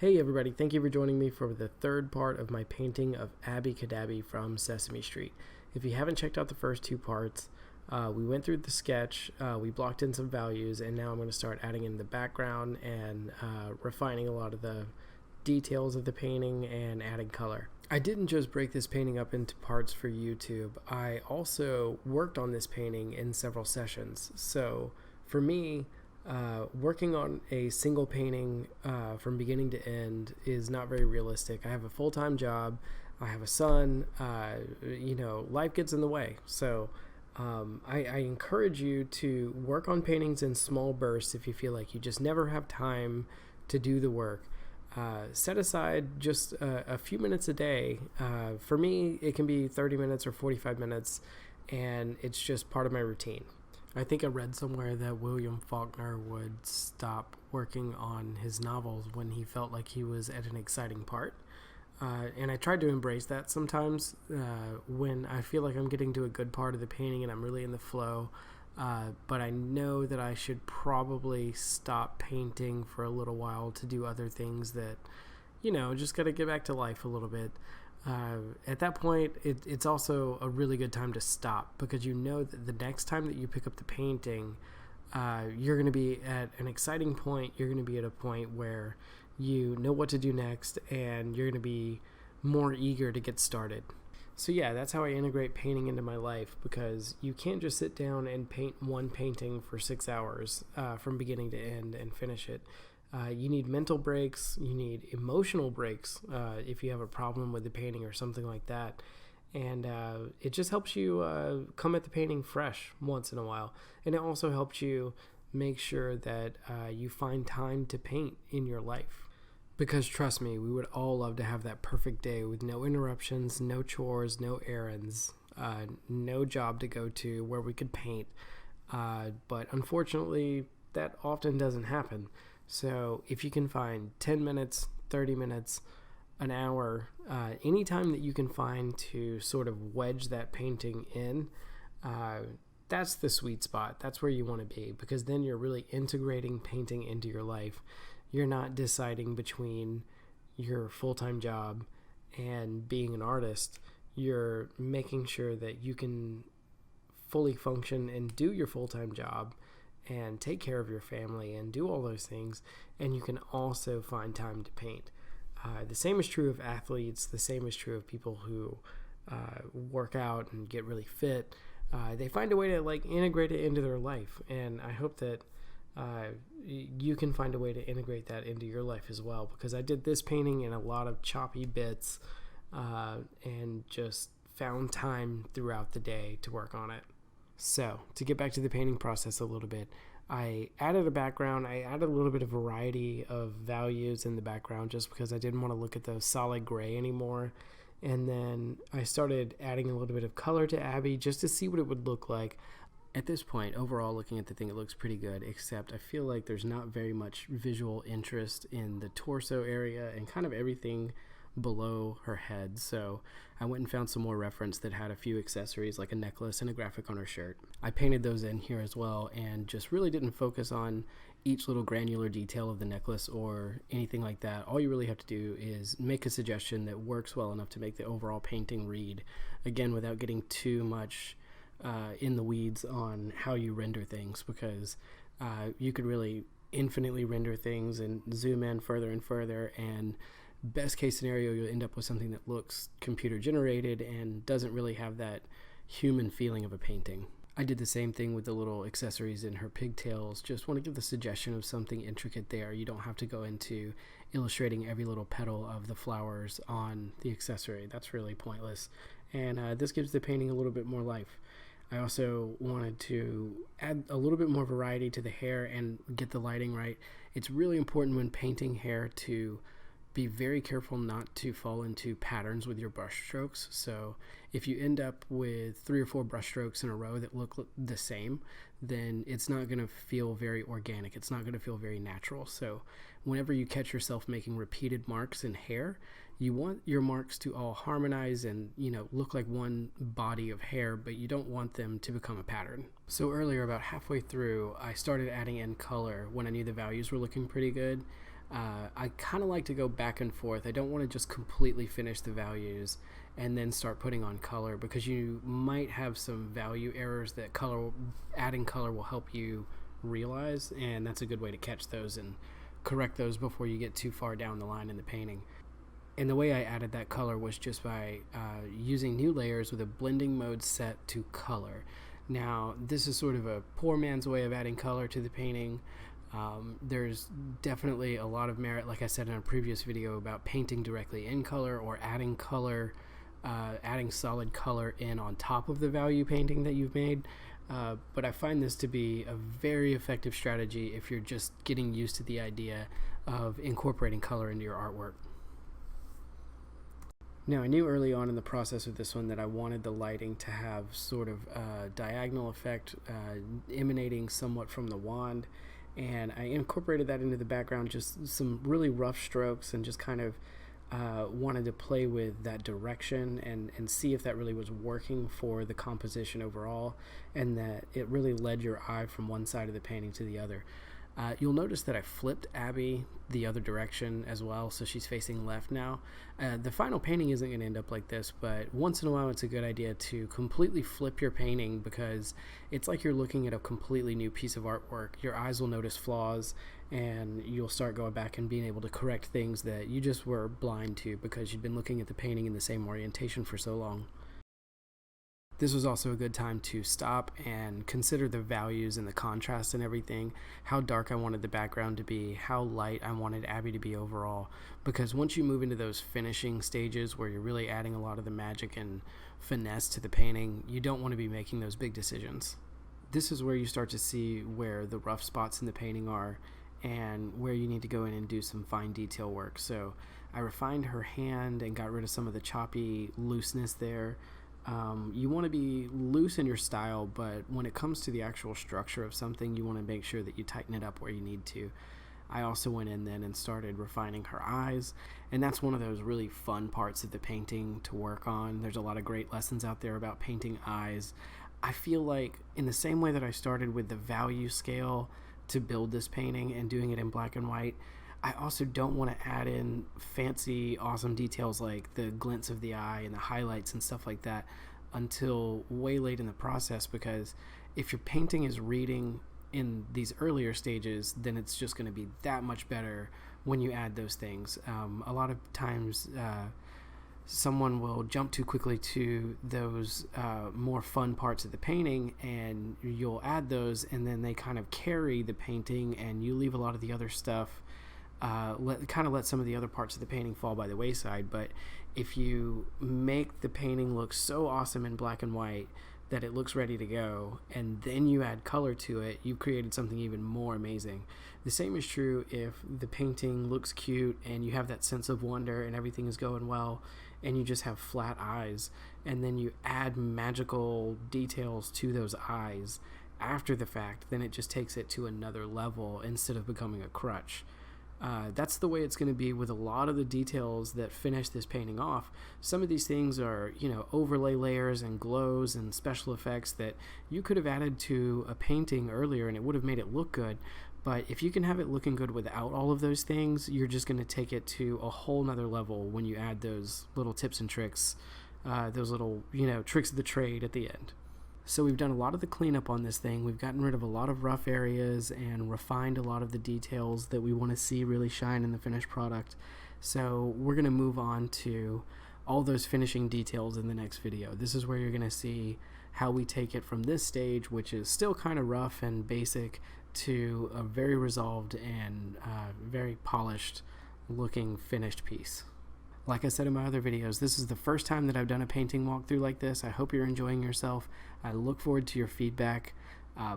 Hey everybody, thank you for joining me for the third part of my painting of Abby Cadabby from Sesame Street. If you haven't checked out the first two parts, we went through the sketch, we blocked in some values, and now I'm going to start adding in the background and refining a lot of the details of the painting and adding color. I didn't just break this painting up into parts for YouTube, I also worked on this painting in several sessions. So for me, working on a single painting from beginning to end is not very realistic. I have a full-time job, I have a son, life gets in the way. So I encourage you to work on paintings in small bursts if you feel like you just never have time to do the work. Set aside just a few minutes a day. For me, it can be 30 minutes or 45 minutes, and it's just part of my routine. I think I read somewhere that William Faulkner would stop working on his novels when he felt like he was at an exciting part. And I try to embrace that sometimes when I feel like I'm getting to a good part of the painting and I'm really in the flow. But I know that I should probably stop painting for a little while to do other things that, just got to get back to life a little bit. At that point, it's also a really good time to stop, because you know that the next time that you pick up the painting, you're going to be at an exciting point. You're going to be at a point where you know what to do next, and you're going to be more eager to get started. So yeah, that's how I integrate painting into my life, because you can't just sit down and paint one painting for 6 hours from beginning to end and finish it. You need mental breaks, you need emotional breaks if you have a problem with the painting or something like that. And it just helps you come at the painting fresh once in a while. And it also helps you make sure that you find time to paint in your life. Because trust me, we would all love to have that perfect day with no interruptions, no chores, no errands, no job to go to where we could paint. But unfortunately, that often doesn't happen. So if you can find 10 minutes, 30 minutes, an hour, any time that you can find to sort of wedge that painting in, that's the sweet spot. That's where you want to be, because then you're really integrating painting into your life. You're not deciding between your full-time job and being an artist. You're making sure that you can fully function and do your full-time job and take care of your family and do all those things, and you can also find time to paint. The same is true of athletes. The same is true of people who work out and get really fit. They find a way to integrate it into their life, and I hope that you can find a way to integrate that into your life as well, because I did this painting in a lot of choppy bits and just found time throughout the day to work on it. So, to get back to the painting process a little bit, I added a background. I added a little bit of variety of values in the background just because I didn't want to look at the solid gray anymore. And then I started adding a little bit of color to Abby just to see what it would look like. At this point, overall, looking at the thing, it looks pretty good, except I feel like there's not very much visual interest in the torso area and kind of everything below her head. So I went and found some more reference that had a few accessories like a necklace and a graphic on her shirt. I painted those in here as well and just really didn't focus on each little granular detail of the necklace or anything like that. All you really have to do is make a suggestion that works well enough to make the overall painting read, again, without getting too much in the weeds on how you render things, because you could really infinitely render things and zoom in further and further, and best case scenario, you'll end up with something that looks computer generated and doesn't really have that human feeling of a painting. I did the same thing with the little accessories in her pigtails. Just want to give the suggestion of something intricate there. You don't have to go into illustrating every little petal of the flowers on the accessory. That's really pointless. And this gives the painting a little bit more life. I also wanted to add a little bit more variety to the hair and get the lighting right. It's really important when painting hair to be very careful not to fall into patterns with your brush strokes. So if you end up with 3 or 4 brush strokes in a row that look the same, then it's not going to feel very organic. It's not going to feel very natural. So whenever you catch yourself making repeated marks in hair, you want your marks to all harmonize and, look like one body of hair, but you don't want them to become a pattern. So earlier, about halfway through, I started adding in color when I knew the values were looking pretty good. I kind of like to go back and forth. I don't want to just completely finish the values and then start putting on color, because you might have some value errors that adding color will help you realize, and that's a good way to catch those and correct those before you get too far down the line in the painting. And the way I added that color was just by using new layers with a blending mode set to color. Now, this is sort of a poor man's way of adding color to the painting. There's definitely a lot of merit, like I said in a previous video, about painting directly in color or adding color, adding solid color in on top of the value painting that you've made. But I find this to be a very effective strategy if you're just getting used to the idea of incorporating color into your artwork. Now, I knew early on in the process of this one that I wanted the lighting to have sort of a diagonal effect emanating somewhat from the wand, and I incorporated that into the background, just some really rough strokes, and just kind of wanted to play with that direction and see if that really was working for the composition overall, and that it really led your eye from one side of the painting to the other. You'll notice that I flipped Abby the other direction as well, so she's facing left now. The final painting isn't going to end up like this, but once in a while it's a good idea to completely flip your painting, because it's like you're looking at a completely new piece of artwork. Your eyes will notice flaws, and you'll start going back and being able to correct things that you just were blind to because you'd been looking at the painting in the same orientation for so long. This was also a good time to stop and consider the values and the contrast and everything, how dark I wanted the background to be, how light I wanted Abby to be overall, because once you move into those finishing stages where you're really adding a lot of the magic and finesse to the painting, you don't want to be making those big decisions. This is where you start to see where the rough spots in the painting are and where you need to go in and do some fine detail work. So I refined her hand and got rid of some of the choppy looseness there. You want to be loose in your style, but when it comes to the actual structure of something, you want to make sure that you tighten it up where you need to. I also went in then and started refining her eyes, and that's one of those really fun parts of the painting to work on. There's a lot of great lessons out there about painting eyes. I feel like in the same way that I started with the value scale to build this painting and doing it in black and white, I also don't want to add in fancy, awesome details like the glints of the eye and the highlights and stuff like that until way late in the process, because if your painting is reading in these earlier stages, then it's just going to be that much better when you add those things. A lot of times someone will jump too quickly to those more fun parts of the painting, and you'll add those, and then they kind of carry the painting, and you leave a lot of the other stuff, let some of the other parts of the painting fall by the wayside. But if you make the painting look so awesome in black and white that it looks ready to go, and then you add color to it, you've created something even more amazing. The same is true if the painting looks cute and you have that sense of wonder and everything is going well, and you just have flat eyes, and then you add magical details to those eyes after the fact, then it just takes it to another level instead of becoming a crutch. That's the way it's going to be with a lot of the details that finish this painting off. Some of these things are, overlay layers and glows and special effects that you could have added to a painting earlier and it would have made it look good. But if you can have it looking good without all of those things, you're just going to take it to a whole nother level when you add those little tips and tricks, those little, tricks of the trade at the end. So we've done a lot of the cleanup on this thing. We've gotten rid of a lot of rough areas and refined a lot of the details that we want to see really shine in the finished product. So we're going to move on to all those finishing details in the next video. This is where you're going to see how we take it from this stage, which is still kind of rough and basic, to a very resolved and very polished looking finished piece. Like I said in my other videos, this is the first time that I've done a painting walkthrough like this. I hope you're enjoying yourself. I look forward to your feedback.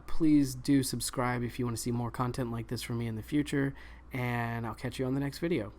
Please do subscribe if you want to see more content like this from me in the future, and I'll catch you on the next video.